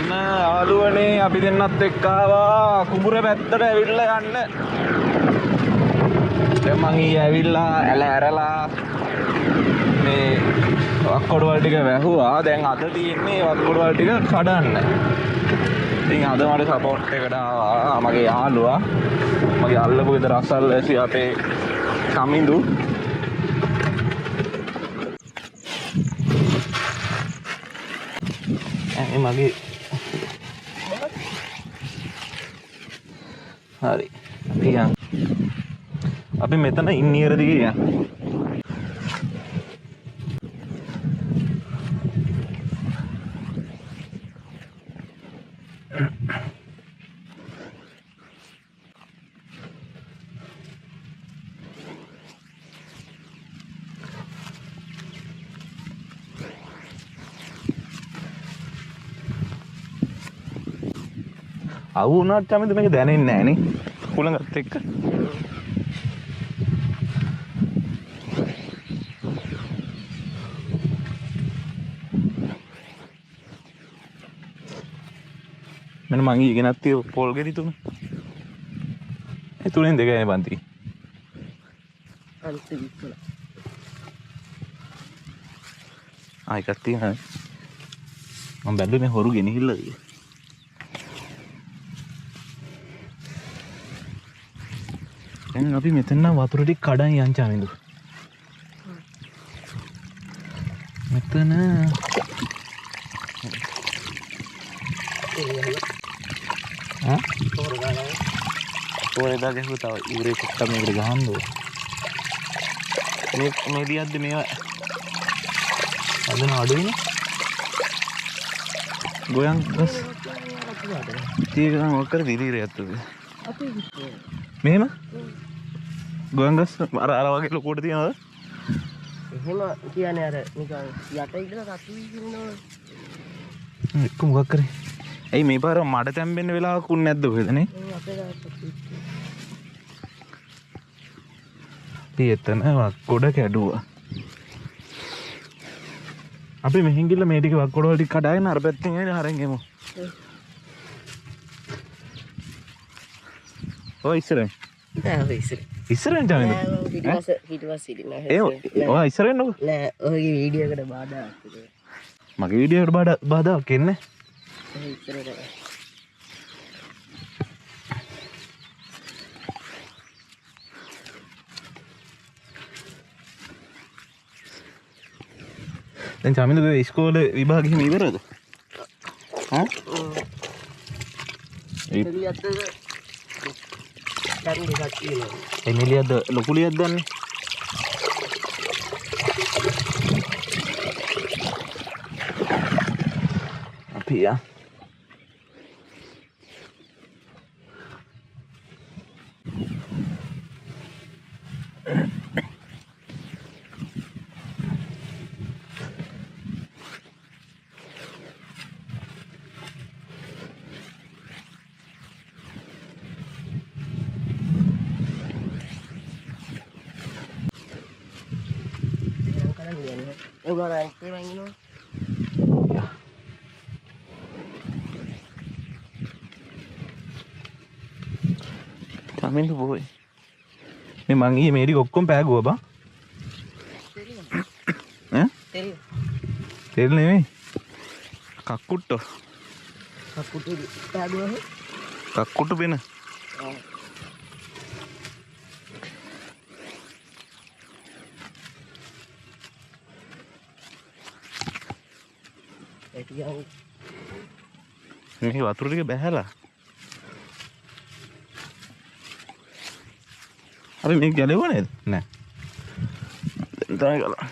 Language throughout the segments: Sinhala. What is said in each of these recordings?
යාළුවනේ අපි දෙන්නත් එක්ක ආවා කුඹුර පැත්තට ඇවිල්ලා යන්න. දැන් මං ඊයේ ඇවිල්ලා ඇල ඇරලා මේ වක්කොඩවල් ටික වැහුවා. දැන් අද තියෙන්නේ වක්කොඩවල් ටික කඩන්න. ඉතින් අද මට සපෝට් එකට ආවා මගේ යාළුවා. මගේ අල්ලපු ගෙදර අසල්වැසි අපේ සමිඳු. මගේ හරි තියන් අපි මෙතන ඉන්නීර දිගේ යන්. අවු වුණාට තමයි මේක දැනෙන්නේ නැහැ නේ කුලඟත් එක්ක. මම මං ඊගෙනත් තිය පොල් ගෙඩි තුන. ඒ තුනෙන් දෙකයි බන්ති. අනිත් විස්සල. එකක් තියෙනවා. මම බැලුවේ හොරු ගෙනහිල්ලාද කියලා. දැන් අපි මෙතන වතුර ටික කඩන් යන් චාමින්දු. මෙතන තෝරේ දාගෙන තව ඉවරේ චක්ක මේකට ගහන්න ඕන. මේ දියද්ද මේවා අදන අඩුයිනේ. ගෝයන් ගස් තීක නම් ඔක්කර දිලිරේ යත්තද. අපි මෙහෙම ගෝයන් ගස් අර වගේ ලොකුවට තියනවද? එහෙම කියන්නේ අර නිකන් යට ඉඳලා රතු විදිනවනේ. එක්ක මොකක් කරේ? ඇයි මේ පාර මඩ තැම්බෙන්න වෙලාවකුත් නැද්ද ඔහෙදනේ? අපි එතන වක්කොඩ කැඩුවා. අපි මෙහෙන් ගිහලා මේ ටික වක්කොඩ වල ටික කඩාගෙන අර පැත්තෙන් එන හරෙන් ගෙමු. ඔය ඉස්සරහින්. නෑ ඔය ඉස්සරහින්. ඉස්සරහින් තමයි. ඊටපස්සේ ඉන්නවා. ඒ ඔය ඉස්සරහින් නෝ. නෑ ඔයගේ වීඩියෝ එකට බාධාක් තිබුණා. මගේ වීඩියෝ එකට බාධාක් එන්නේ. ඔය ඉස්සරහට. දැන් චාමින්ද ඔය ඉස්කෝලේ විභාගෙ හිම ඉවරද? හා? එළියත් දැන් දෙකක් තියෙනවා. එළියද ලොකු ලියක් දන්නේ? අපි යා Chamindu boy. මේ මං ඊයේ මේ ටික ඔක්කොම පෑගුවා බං. ඈ? තෙල් නෙමෙයි. කක්කුට්ටෝ. කක්කුට්ටු පෑගුවා. කක්කුට්ටු බෙන. මේ වතුර ටික බැහැලා අපි මේක ගැලෙව නේද? නෑ. දැන් තමයි ගලා.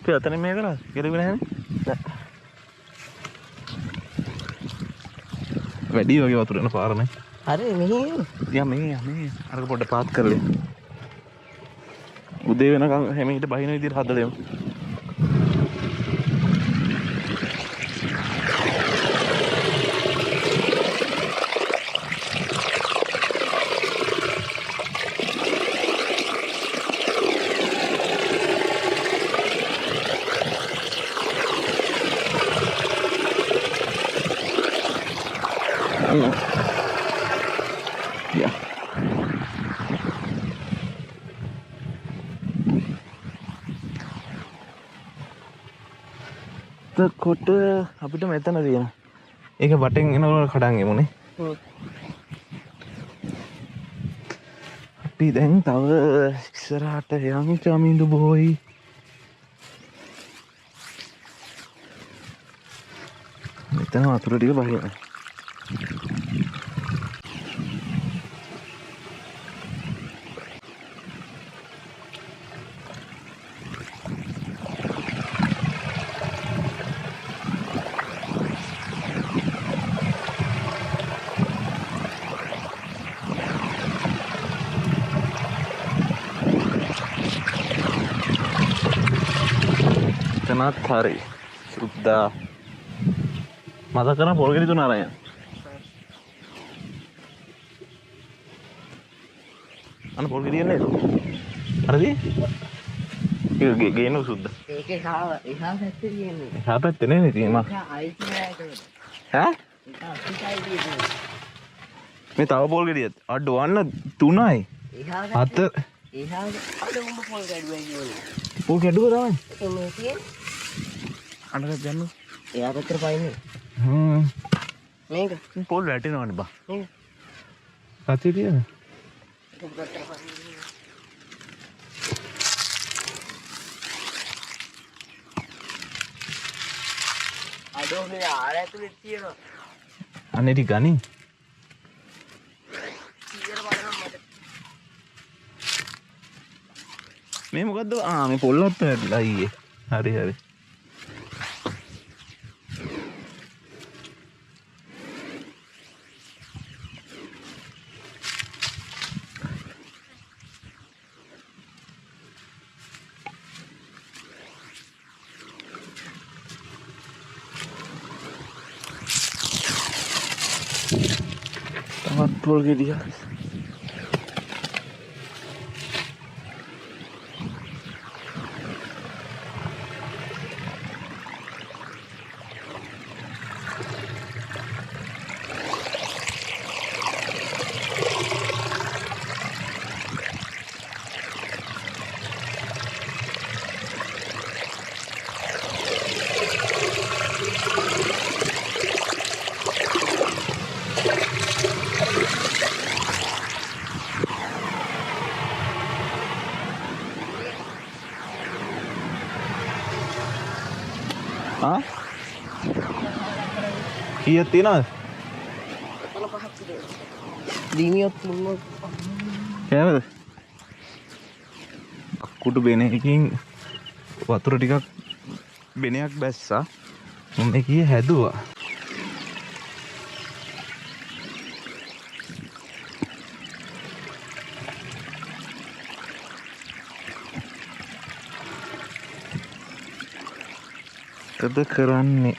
අපි අතන මේ කරා ගැලෙන්නේ නැහැනේ. නෑ. වැඩි වගේ වතුර යන පාරනේ. හරි මෙහි. යා මේ අරක පොඩ්ඩ පාත් කරලා. උදේ වෙනකන් හැමීට බහින විදිහට හදලා දෙමු. Yeah. කොට අපිට මෙතන තියෙන. ඒක වටෙන් එනකොට කඩන් එමුනේ. අපි දැන් තව ඉස්සරහට යමු චමින්දු බෝයි. මෙතන වතුර ටික බහිනවා. එතනත් හරි සුද්දා මතක කරන පොල් ගෙඩි තුන අරන් යන්න. අන්න පොල් ගෙඩි එන්නේ. හරිද? ඒක ගේනු සුද්දා. ඒකේ එහා පැත්තේ තියෙන්නේ. එහා පැත්තේ නේ තියෙන්නේ මම. ඈ? මේ තව පොල් ගෙඩියක්. අඩ වන්න 3යි. එහා 4. එහා අද උඹ පොල් ගැඩුවා කියන්නේ. පොල් ගැඩුවා තමයි. ඒක මේ තියෙන්නේ. අඬක ගන්න. එයා පැත්තට පයින්නේ. මේක පොල් වැටෙනවනේ බා. මේක. කතිය තියන. ඒක පැත්තට පයින්නේ. අඩෝ මේ ආර ඇතුලේ තියෙනවා. අනේ ටික ගනි. මේ මොකද්ද? මේ පොල්ලත් වැටලා අයියේ. හරි හරි. තවත් පොල් ගෙඩියක්. हाँ ये तीन क्या කුඩු බෙන එකකින් වතුර ටිකක් බෙනයක් බැස්සා මම කී හැදුවා මොකද කරන්නේ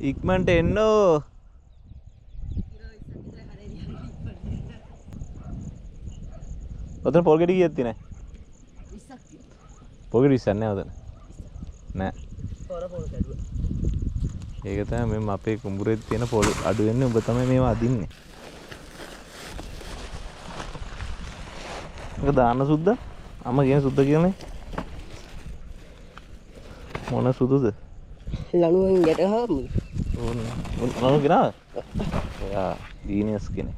ඉක්මනට එන්නෝ. ඔතන පොල් ගෙඩි කීයක් තියෙනවද? 20ක් තියෙනවා. පොල් ගෙඩි 20ක් නෑ ඔතන. නෑ. තොර පොල් කැඩුවා. ඒක තමයි මම අපේ කුඹුරේ තියෙන පොල් අඩු වෙන්නේ. ඔබ තමයි මේවා අදින්නේ. ඒක දාන්න සුද්ද? අම්ම කියන සුද්ද කියන්නේ මොන සුදුද? ලණුවෙන් යට ගහමු. මොන කෙනාද? එයා ජීනියස් කෙනෙක්.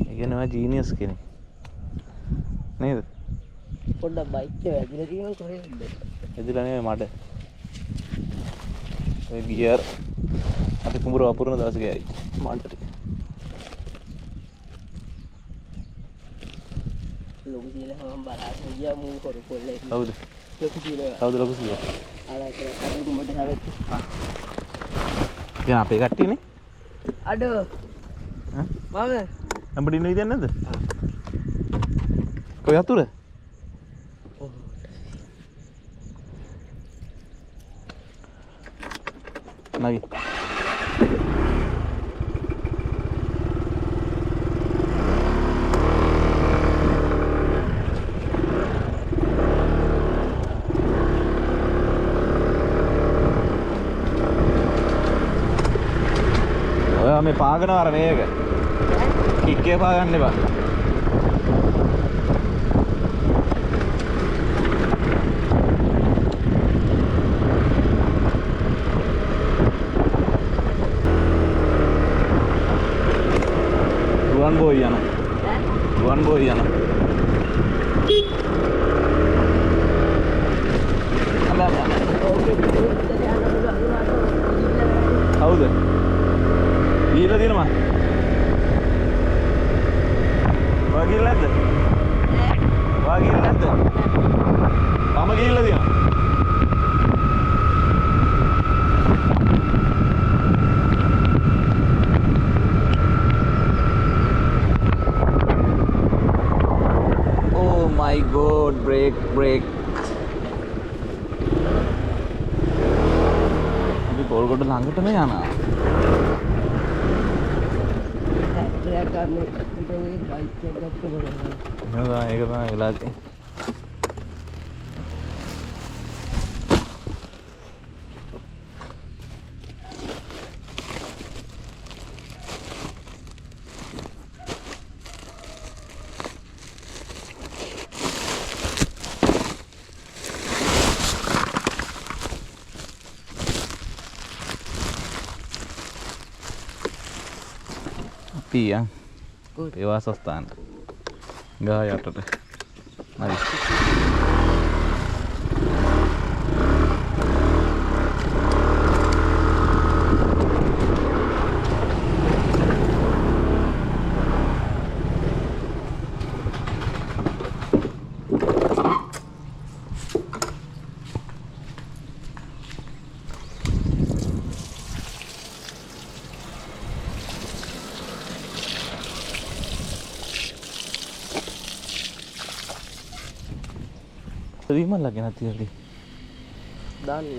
ඒ කියන්නේ මම ජීනියස් කෙනෙක්. නේද? පොඩ්ඩක් බයික් එක වැදිලා තියෙනවා කොහෙද? එදිලා නෙමෙයි මඩ. ඔය ගියර් අපි කුඹුර වපුරන දවස් ගියයි මඩට. ලොකු සීලා මම බලාගෙන ගියා මූ කරු පොල්ලේ. කවුද? ලොකු සීලා. කවුද ලොකු සීලා? ආලා කරා කුඹට හැවෙත්. දැන් අපේ කට්ටියනේ. අඩෝ. ඈ? මම අපිට ඉන්න විදියක් නැද්ද? කොයි අතුර? නයි. ඔයා මේ පාගන අර මේක. කික්කේ පාගන්න එපා. රුවන් බෝයි යන. රුවන් බෝයි යන. හවුද? ගිහිල්ලා තියෙනවා. ඔයා ගිහිල්ලා නැද්ද? ඔයා ගිහිල්ලා නැද්ද? මම ගිහිල්ලා තියෙනවා. Oh my god, break. අපි පොල්ගොඩ ළඟටම යනවා. ට්‍රැක් ගන්න ඉතින් බයික් එක ගත්ත බලන්න. ඒක තමයි වෙලා තියෙන්නේ. Iya. Dewasa stand. Enggak ya tuh. Mari. Terima lagi nanti. දාන්න